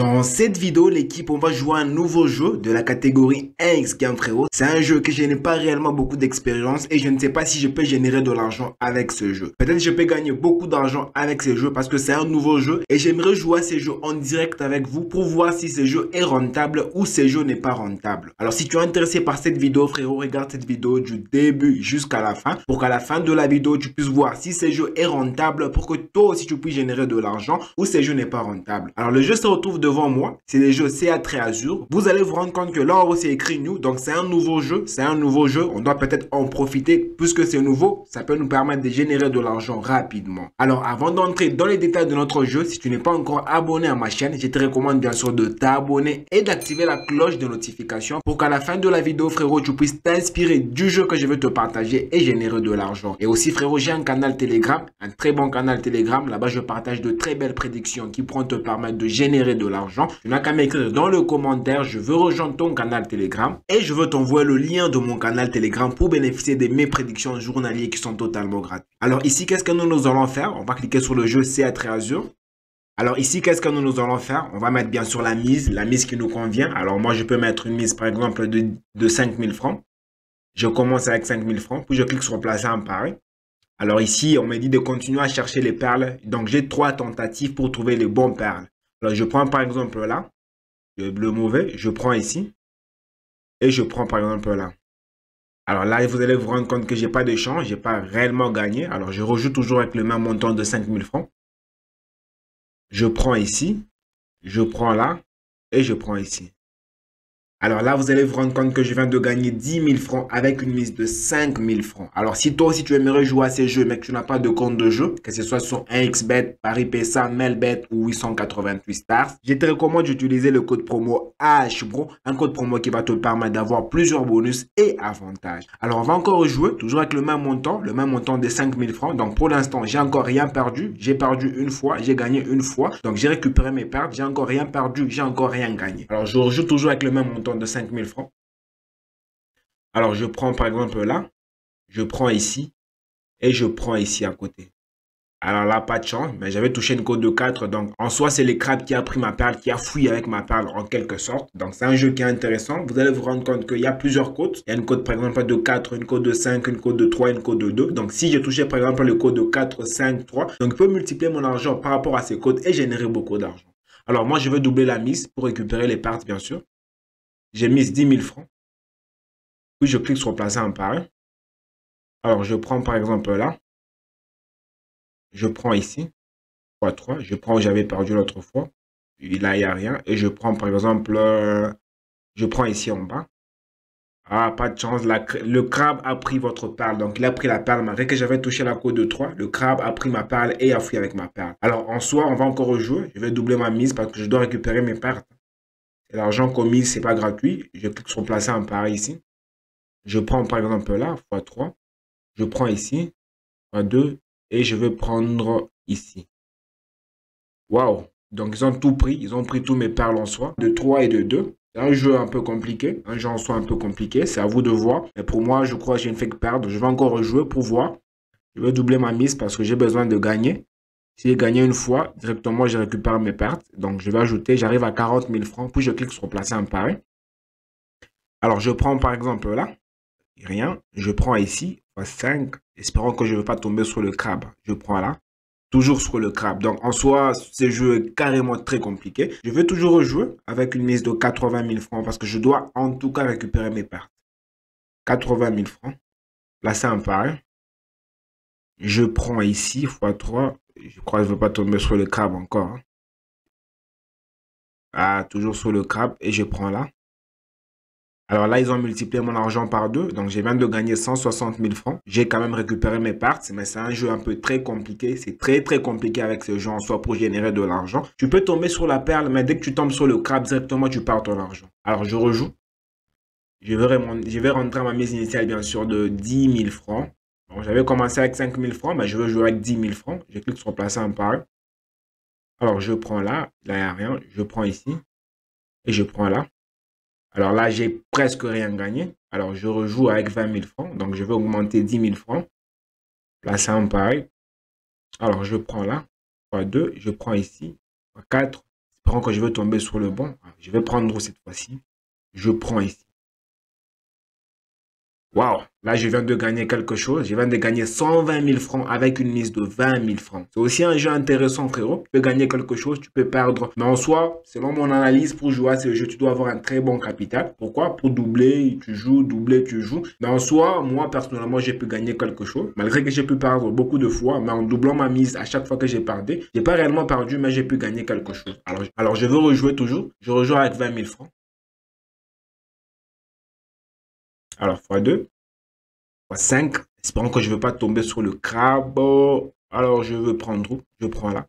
Dans cette vidéo, l'équipe, on va jouer un nouveau jeu de la catégorie 1x Game frérot. C'est un jeu que je n'ai pas réellement beaucoup d'expérience et je ne sais pas si je peux générer de l'argent avec ce jeu. Peut-être je peux gagner beaucoup d'argent avec ce jeu parce que c'est un nouveau jeu et j'aimerais jouer à ces jeux en direct avec vous pour voir si ce jeu est rentable ou ce jeu n'est pas rentable. Alors si tu es intéressé par cette vidéo frérot, regarde cette vidéo du début jusqu'à la fin pour qu'à la fin de la vidéo, tu puisses voir si ce jeu est rentable pour que toi aussi tu puisses générer de l'argent ou ce jeu n'est pas rentable. Alors le jeu se retrouve devant moi, c'est les jeux CA Très Azur. Vous allez vous rendre compte que là en haut c'est écrit new, donc c'est un nouveau jeu, on doit peut-être en profiter puisque c'est nouveau, ça peut nous permettre de générer de l'argent rapidement. Alors avant d'entrer dans les détails de notre jeu, si tu n'es pas encore abonné à ma chaîne, je te recommande bien sûr de t'abonner et d'activer la cloche de notification pour qu'à la fin de la vidéo frérot, tu puisses t'inspirer du jeu que je vais te partager et générer de l'argent. Et aussi frérot, j'ai un canal Telegram, un très bon canal Telegram, là-bas je partage de très belles prédictions qui pourront te permettre de générer de l'argent. Tu n'as qu'à m'écrire dans le commentaire, je veux rejoindre ton canal Telegram et je veux t'envoyer le lien de mon canal Telegram pour bénéficier de mes prédictions journalières qui sont totalement gratuites. Alors ici, qu'est-ce que nous allons faire? On va cliquer sur le jeu CA Très Azur. Alors ici, qu'est-ce que nous allons faire? On va mettre bien sûr la mise qui nous convient. Alors moi, je peux mettre une mise par exemple de 5000 francs. Je commence avec 5000 francs, puis je clique sur placer un pari. Alors ici, on me dit de continuer à chercher les perles. Donc j'ai 3 tentatives pour trouver les bons perles. Alors je prends par exemple là, le mauvais, je prends ici. Et je prends par exemple là. Alors là, vous allez vous rendre compte que j'ai pas de chance, j'ai pas réellement gagné. Alors je rejoue toujours avec le même montant de 5000 francs. Je prends ici, je prends là et je prends ici. Alors là, vous allez vous rendre compte que je viens de gagner 10 000 francs avec une mise de 5 000 francs. Alors si toi aussi tu aimerais jouer à ces jeux mais que tu n'as pas de compte de jeu, que ce soit sur 1xBet, Paris PSA, Melbet ou 888 Stars, je te recommande d'utiliser le code promo HBRO, un code promo qui va te permettre d'avoir plusieurs bonus et avantages. Alors on va encore jouer, toujours avec le même montant de 5 000 francs. Donc pour l'instant, j'ai encore rien perdu. J'ai perdu une fois, j'ai gagné une fois. Donc j'ai récupéré mes pertes, j'ai encore rien perdu, j'ai encore rien gagné. Alors je rejoue toujours avec le même montant de 5 000 francs. Alors, je prends par exemple là, je prends ici et je prends ici à côté. Alors là, pas de chance, mais j'avais touché une cote de 4. Donc, en soi, c'est les crabes qui a pris ma perle, qui a fouillé avec ma perle en quelque sorte. Donc, c'est un jeu qui est intéressant. Vous allez vous rendre compte qu'il y a plusieurs cotes. Il y a une cote par exemple de 4, une cote de 5, une cote de 3, une cote de 2. Donc, si j'ai touché par exemple le code de 4, 5, 3, donc je peux multiplier mon argent par rapport à ces cotes et générer beaucoup d'argent. Alors, moi, je vais doubler la mise pour récupérer les pertes, bien sûr. J'ai mis 10 000 francs. Puis je clique sur placer un pari. Alors je prends par exemple là. Je prends ici. x3. Je prends où j'avais perdu l'autre fois. Et là, il n'y a rien. Et je prends par exemple. Je prends ici en bas. Ah, pas de chance. Le crabe a pris votre perle. Donc il a pris la perle. Malgré que j'avais touché la cote de 3. Le crabe a pris ma perle et a fui avec ma perle. Alors en soi, on va encore rejouer. Je vais doubler ma mise parce que je dois récupérer mes pertes. L'argent qu'on mise, c'est pas gratuit. Je clique sur placer un pari ici. Je prends par exemple là, x3. Je prends ici, x2, et je vais prendre ici. Waouh! Donc ils ont tout pris, ils ont pris tous mes perles en soi, de 3 et de 2. C'est un jeu un peu compliqué, un jeu en soi un peu compliqué, c'est à vous de voir. Mais pour moi, je crois que j'ai une fake perdre. Je vais encore rejouer pour voir. Je vais doubler ma mise parce que j'ai besoin de gagner. Si j'ai gagné une fois, directement, je récupère mes pertes. Donc je vais ajouter, j'arrive à 40 000 francs, puis je clique sur placer un pari. Alors je prends par exemple là. Rien, je prends ici, x5, espérons que je ne vais pas tomber sur le crabe. Je prends là, toujours sur le crabe. Donc en soi, ce jeu est carrément très compliqué. Je vais toujours rejouer avec une mise de 80 000 francs parce que je dois en tout cas récupérer mes pertes. 80 000 francs, placer un pari. Je prends ici, x3, je crois que je ne vais pas tomber sur le crabe encore. Ah, toujours sur le crabe et je prends là. Alors là, ils ont multiplié mon argent par 2. Donc, je viens de gagner 160 000 francs. J'ai quand même récupéré mes pertes. Mais c'est un jeu un peu très compliqué. C'est très, très compliqué avec ce jeu en soi pour générer de l'argent. Tu peux tomber sur la perle, mais dès que tu tombes sur le crabe, directement, tu perds ton argent. Alors, je rejoue. Je vais rentrer à ma mise initiale, bien sûr, de 10 000 francs. J'avais commencé avec 5 000 francs, mais je veux jouer avec 10 000 francs. Je clique sur placer un pari. Alors, je prends là. Là, il n'y a rien. Je prends ici. Et je prends là. Alors là, j'ai presque rien gagné. Alors, je rejoue avec 20 000 francs. Donc, je vais augmenter 10 000 francs. Placer un pari. Alors, je prends là. x2. Je prends ici. x4. Espérons que je vais tomber sur le bon. Je vais prendre cette fois-ci. Je prends ici. Waouh, là je viens de gagner quelque chose. Je viens de gagner 120 000 francs avec une mise de 20 000 francs. C'est aussi un jeu intéressant, frérot. Tu peux gagner quelque chose, tu peux perdre. Mais en soi, selon mon analyse, pour jouer à ce jeu, tu dois avoir un très bon capital. Pourquoi? Pour doubler, tu joues, doubler, tu joues. Mais en soi, moi personnellement, j'ai pu gagner quelque chose. Malgré que j'ai pu perdre beaucoup de fois, mais en doublant ma mise à chaque fois que j'ai perdu, j'ai pas réellement perdu, mais j'ai pu gagner quelque chose. Alors je veux rejouer toujours. Je rejoue avec 20 000 francs. Alors, x2. 5. Espérons que je ne veux pas tomber sur le crabe. Alors, je veux prendre où? Je prends là.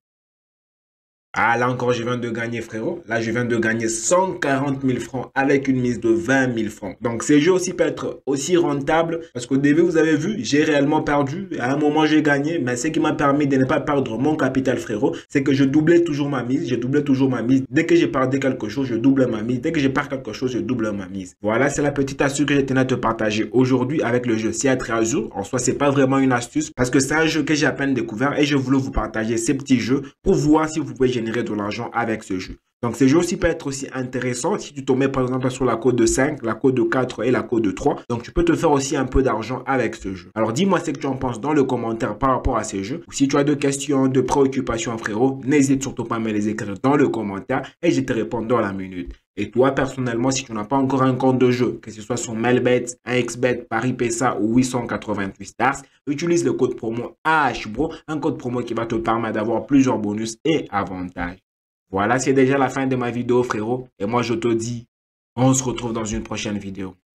Ah, là encore, je viens de gagner, frérot. Là, je viens de gagner 140 000 francs avec une mise de 20 000 francs. Donc, ces jeux aussi peuvent être aussi rentables. Parce qu'au début, vous avez vu, j'ai réellement perdu. À un moment, j'ai gagné. Mais ce qui m'a permis de ne pas perdre mon capital, frérot, c'est que je doublais toujours ma mise. Je doublais toujours ma mise. Dès que j'ai perdu quelque chose, je double ma mise. Dès que je perds quelque chose, je double ma mise. Voilà, c'est la petite astuce que je tenais à te partager aujourd'hui avec le jeu Sea-Treasure. En soi, c'est pas vraiment une astuce parce que c'est un jeu que j'ai à peine découvert et je voulais vous partager ces petits jeux pour voir si vous pouvez générer de l'argent avec ce jeu. Donc, ce jeu aussi peut être aussi intéressant si tu te mets par exemple sur la cote de 5, la cote de 4 et la cote de 3. Donc, tu peux te faire aussi un peu d'argent avec ce jeu. Alors, dis-moi ce que tu en penses dans le commentaire par rapport à ces jeux. Ou si tu as des questions, de préoccupations, frérot, n'hésite surtout pas à me les écrire dans le commentaire et je te réponds dans la minute. Et toi, personnellement, si tu n'as pas encore un compte de jeu, que ce soit sur Melbet, 1xBet, Paris PSA ou 888 Stars, utilise le code promo AHBRO, un code promo qui va te permettre d'avoir plusieurs bonus et avantages. Voilà, c'est déjà la fin de ma vidéo, frérot. Et moi, je te dis, on se retrouve dans une prochaine vidéo.